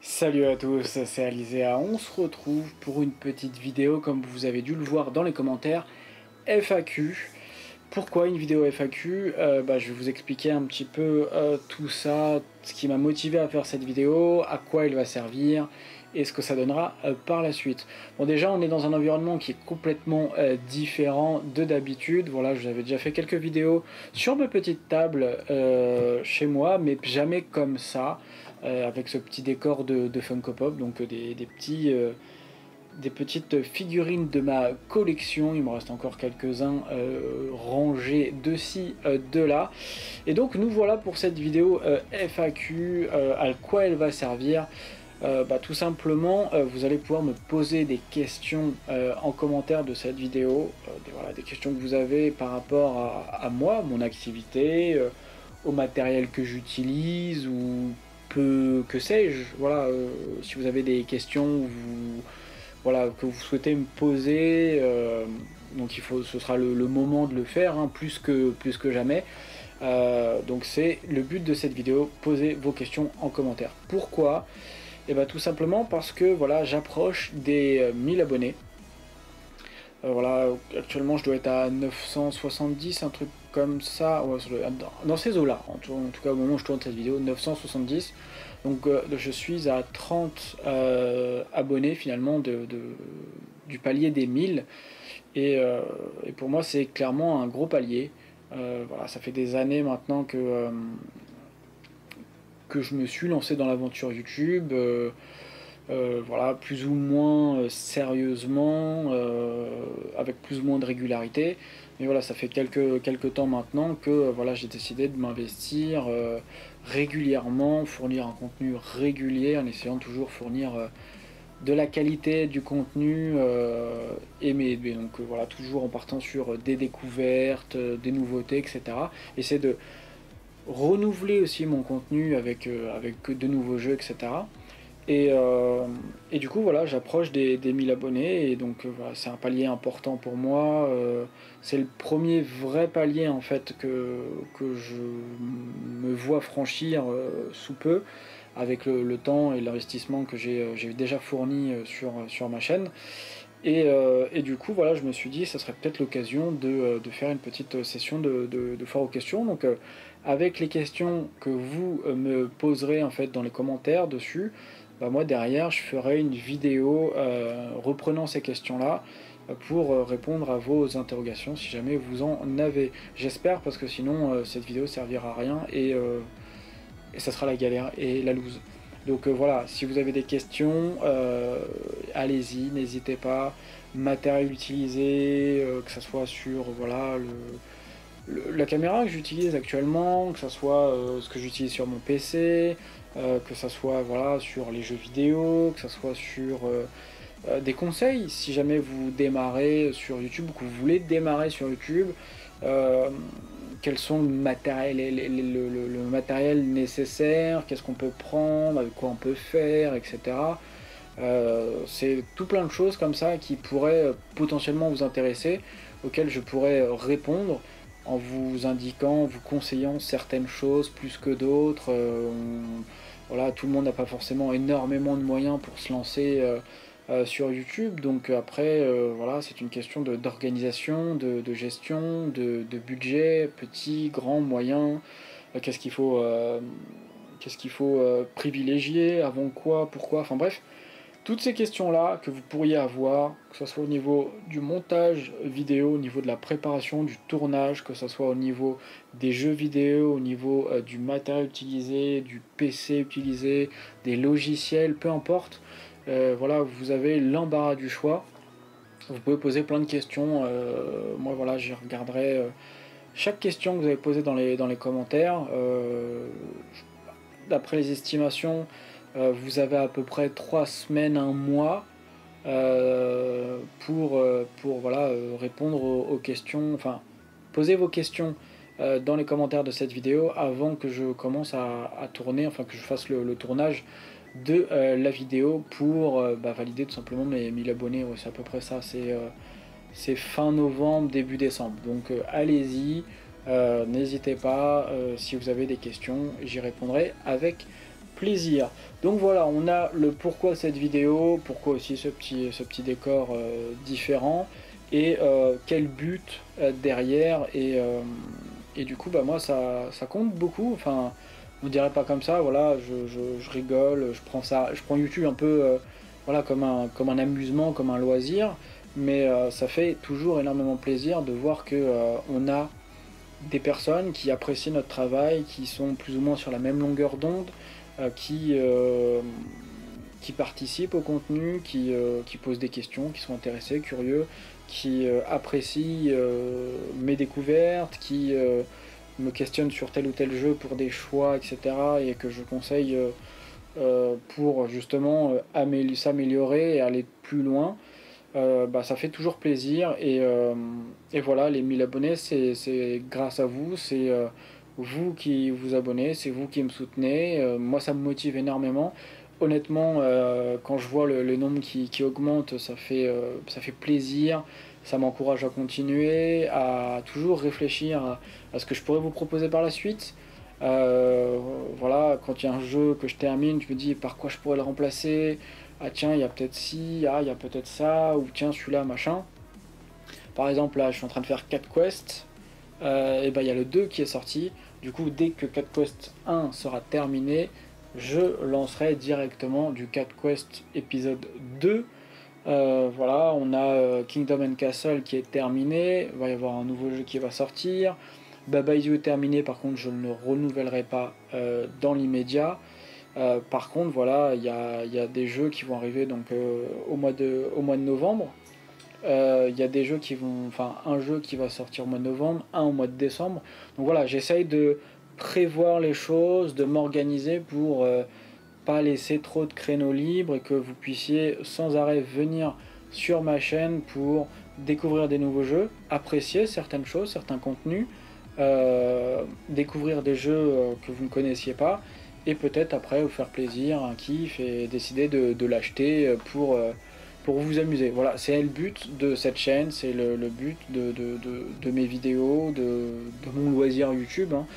Salut à tous, c'est Alizéa. On se retrouve pour une petite vidéo, comme vous avez dû le voir dans les commentaires, FAQ. Pourquoi une vidéo FAQ? Je vais vous expliquer un petit peu tout ça, ce qui m'a motivé à faire cette vidéo, à quoi elle va servir et ce que ça donnera par la suite. Bon, déjà on est dans un environnement qui est complètement différent de d'habitude. Voilà, j'avais déjà fait quelques vidéos sur ma petite table chez moi, mais jamais comme ça, avec ce petit décor de Funko Pop, donc des petites figurines de ma collection. Il me reste encore quelques-uns rangés de ci, de là. Et donc nous voilà pour cette vidéo FAQ. À quoi elle va servir? Tout simplement, vous allez pouvoir me poser des questions en commentaire de cette vidéo. Des questions que vous avez par rapport à moi, mon activité, au matériel que j'utilise, ou que sais-je. Voilà, si vous avez des questions, que vous souhaitez me poser, donc ce sera le moment de le faire, hein, plus que jamais. Donc c'est le but de cette vidéo, posez vos questions en commentaire. Pourquoi? Et tout simplement parce que voilà, j'approche des 1000 abonnés. Actuellement je dois être à 970, un truc comme ça, ouais, dans ces eaux là, en tout cas au moment où je tourne cette vidéo, 970. Donc je suis à 30 abonnés finalement du palier des 1000. Et pour moi c'est clairement un gros palier. Ça fait des années maintenant que je me suis lancé dans l'aventure YouTube, plus ou moins sérieusement, avec plus ou moins de régularité. Mais voilà, ça fait quelques temps maintenant que j'ai décidé de m'investir régulièrement, fournir un contenu régulier, en essayant de toujours fournir de la qualité du contenu, toujours en partant sur des découvertes, des nouveautés, etc. Essayer de renouveler aussi mon contenu avec de nouveaux jeux, etc. Et du coup voilà, j'approche des 1000 abonnés, et donc c'est un palier important pour moi. C'est le premier vrai palier en fait que je me vois franchir sous peu, avec le temps et l'investissement que j'ai déjà fourni sur ma chaîne. Et du coup voilà, je me suis dit ça serait peut-être l'occasion de faire une petite session de foire aux questions. Donc avec les questions que vous me poserez en fait dans les commentaires dessus, moi derrière je ferai une vidéo reprenant ces questions là pour répondre à vos interrogations si jamais vous en avez. J'espère, parce que sinon cette vidéo servira à rien, et ça sera la galère et la loose. Donc voilà, si vous avez des questions, allez-y, n'hésitez pas. Matériel utilisé, que ce soit sur la caméra que j'utilise actuellement, que ce soit ce que j'utilise sur mon PC, que ce soit sur les jeux vidéo, que ce soit sur des conseils, si jamais vous démarrez sur YouTube, ou que vous voulez démarrer sur YouTube, quels sont le matériel nécessaire, qu'est-ce qu'on peut prendre, avec quoi on peut faire, etc. C'est tout plein de choses comme ça qui pourraient potentiellement vous intéresser, auxquelles je pourrais répondre en vous indiquant, vous conseillant certaines choses plus que d'autres. Tout le monde n'a pas forcément énormément de moyens pour se lancer sur YouTube, donc après c'est une question d'organisation, de gestion, de budget, petit, grand, moyen, qu'est-ce qu'il faut privilégier, avant quoi, pourquoi, enfin bref, toutes ces questions-là que vous pourriez avoir, que ce soit au niveau du montage vidéo, au niveau de la préparation, du tournage, que ce soit au niveau des jeux vidéo, au niveau du matériel utilisé, du PC utilisé, des logiciels, peu importe. Vous avez l'embarras du choix. Vous pouvez poser plein de questions. Moi, je regarderai chaque question que vous avez posée dans les commentaires. D'après les estimations, vous avez à peu près 3 semaines, un mois pour répondre aux questions, enfin poser vos questions dans les commentaires de cette vidéo avant que je commence à tourner, enfin que je fasse le tournage de la vidéo pour valider tout simplement mes 1000 abonnés. Ouais, c'est à peu près ça, c'est fin novembre, début décembre. Donc n'hésitez pas, si vous avez des questions, j'y répondrai avec plaisir. Donc voilà, on a le pourquoi cette vidéo, pourquoi aussi ce petit décor différent, et quel but derrière, et du coup bah moi ça compte beaucoup, enfin on dirait pas comme ça, voilà, je rigole, je prends YouTube un peu voilà, comme un amusement, comme un loisir, mais ça fait toujours énormément plaisir de voir que on a des personnes qui apprécient notre travail, qui sont plus ou moins sur la même longueur d'onde, qui participent au contenu, qui posent des questions, qui sont intéressés, curieux, qui apprécient mes découvertes, qui me questionnent sur tel ou tel jeu pour des choix, etc. et que je conseille pour justement s'améliorer et aller plus loin. Bah, ça fait toujours plaisir, et voilà, les 1000 abonnés c'est grâce à vous, c'est vous qui vous abonnez, c'est vous qui me soutenez, moi ça me motive énormément. Honnêtement, quand je vois le nombre qui augmente, ça fait plaisir, ça m'encourage à continuer, à toujours réfléchir à ce que je pourrais vous proposer par la suite. Voilà, quand il y a un jeu que je termine, je me dis par quoi je pourrais le remplacer. Ah tiens, il y a peut-être ci, ah il y a peut-être ça, ou tiens celui-là, machin. Par exemple là, je suis en train de faire 4 quests, et ben il y a le 2 qui est sorti. Du coup, dès que 4 Quest 1 sera terminé, je lancerai directement du 4 Quest épisode 2. Voilà, on a Kingdom and Castle qui est terminé, il va y avoir un nouveau jeu qui va sortir. Baba Is You est terminé, par contre je ne le renouvellerai pas dans l'immédiat. Par contre voilà, il y a des jeux qui vont arriver donc, au mois de novembre. Il y a des jeux qui vont, enfin un jeu qui va sortir au mois de novembre, un au mois de décembre. Donc voilà, j'essaye de prévoir les choses, de m'organiser pour pas laisser trop de créneaux libres et que vous puissiez sans arrêt venir sur ma chaîne pour découvrir des nouveaux jeux, apprécier certaines choses, certains contenus, découvrir des jeux que vous ne connaissiez pas, et peut-être après vous faire plaisir, un kiff, et décider de l'acheter pour vous amuser. Voilà, c'est le but de cette chaîne, c'est le but de mes vidéos, de mon loisir YouTube, hein.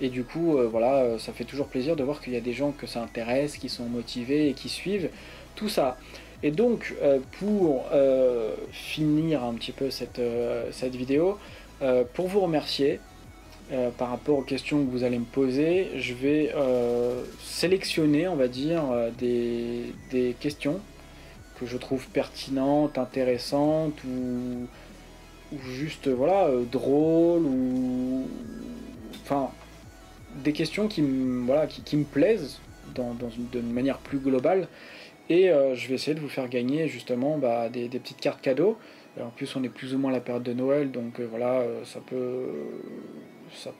Et du coup, voilà, ça fait toujours plaisir de voir qu'il y a des gens que ça intéresse, qui sont motivés et qui suivent tout ça. Et donc, pour finir un petit peu cette vidéo, pour vous remercier, par rapport aux questions que vous allez me poser, je vais sélectionner, on va dire, des questions que je trouve pertinentes, intéressantes, ou juste, voilà, drôles, ou... Enfin, des questions voilà, qui me plaisent d'une manière plus globale, et je vais essayer de vous faire gagner justement des petites cartes cadeaux. En plus on est plus ou moins à la période de Noël, donc voilà, ça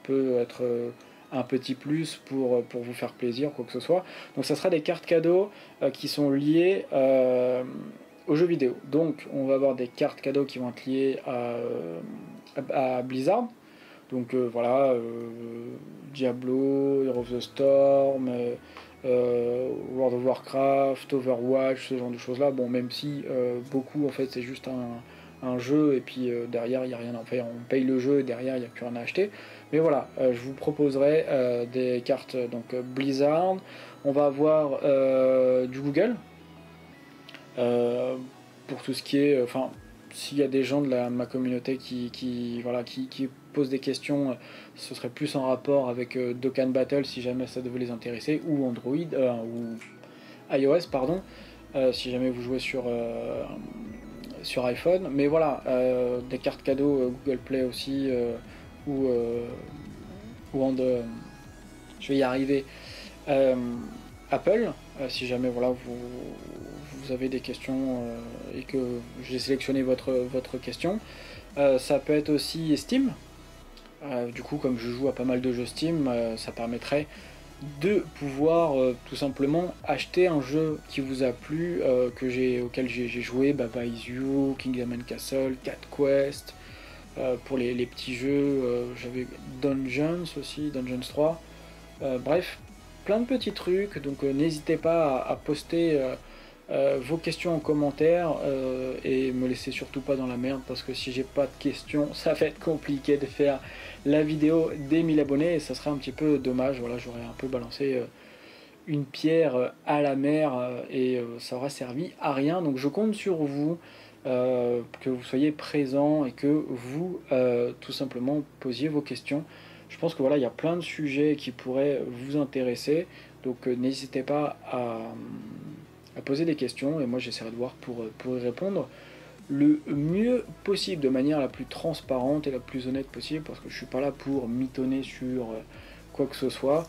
peut être un petit plus pour vous faire plaisir, quoi que ce soit. Donc ça sera des cartes cadeaux qui sont liées aux jeux vidéo. Donc on va avoir des cartes cadeaux qui vont être liées à Blizzard. Donc voilà, Diablo, Heroes of the Storm, World of Warcraft, Overwatch, ce genre de choses là. Bon, même si beaucoup en fait c'est juste un jeu, et puis derrière il n'y a rien à faire, on paye le jeu et derrière il n'y a plus rien à acheter. Mais voilà, je vous proposerai des cartes donc Blizzard. On va avoir du Google pour tout ce qui est, enfin, s'il y a des gens de ma communauté qui posent des questions, ce serait plus en rapport avec Dokkan Battle si jamais ça devait les intéresser, ou Android, ou iOS, pardon, si jamais vous jouez sur iPhone. Mais voilà, des cartes cadeaux Google Play aussi, ou je vais y arriver, Apple, si jamais voilà, vous avez des questions et que j'ai sélectionné votre question. Ça peut être aussi Steam. Du coup, comme je joue à pas mal de jeux Steam, ça permettrait de pouvoir tout simplement acheter un jeu qui vous a plu, auquel j'ai joué, Baba Is You, Kingdom and Castle, 4 Quest. Pour les petits jeux, j'avais Dungeons aussi, Dungeons 3. Bref, plein de petits trucs, donc n'hésitez pas à poster vos questions en commentaire, et me laissez surtout pas dans la merde, parce que si j'ai pas de questions, ça va être compliqué de faire la vidéo des 1000 abonnés, et ça serait un petit peu dommage. Voilà, j'aurais un peu balancé une pierre à la mer et ça aura servi à rien. Donc je compte sur vous, que vous soyez présents et que vous, tout simplement, posiez vos questions. Je pense que voilà, il y a plein de sujets qui pourraient vous intéresser, donc n'hésitez pas à poser des questions et moi j'essaierai de voir pour y répondre le mieux possible, de manière la plus transparente et la plus honnête possible, parce que je suis pas là pour mitonner sur quoi que ce soit.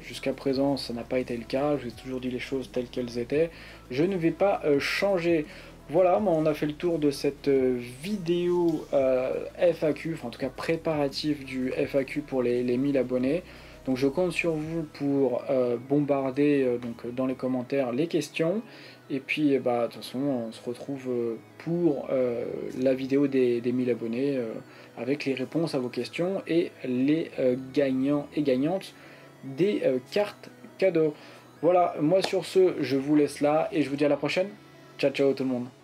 Jusqu'à présent, ça n'a pas été le cas, je vous ai toujours dit les choses telles qu'elles étaient. Je ne vais pas changer. Voilà, on a fait le tour de cette vidéo FAQ, enfin en tout cas préparatif du FAQ pour les 1000 abonnés. Donc je compte sur vous pour bombarder donc, dans les commentaires les questions. Et puis bah, de toute façon on se retrouve pour la vidéo des 1000 abonnés avec les réponses à vos questions et les gagnants et gagnantes des cartes cadeaux. Voilà, moi sur ce je vous laisse là et je vous dis à la prochaine. Ciao ciao tout le monde.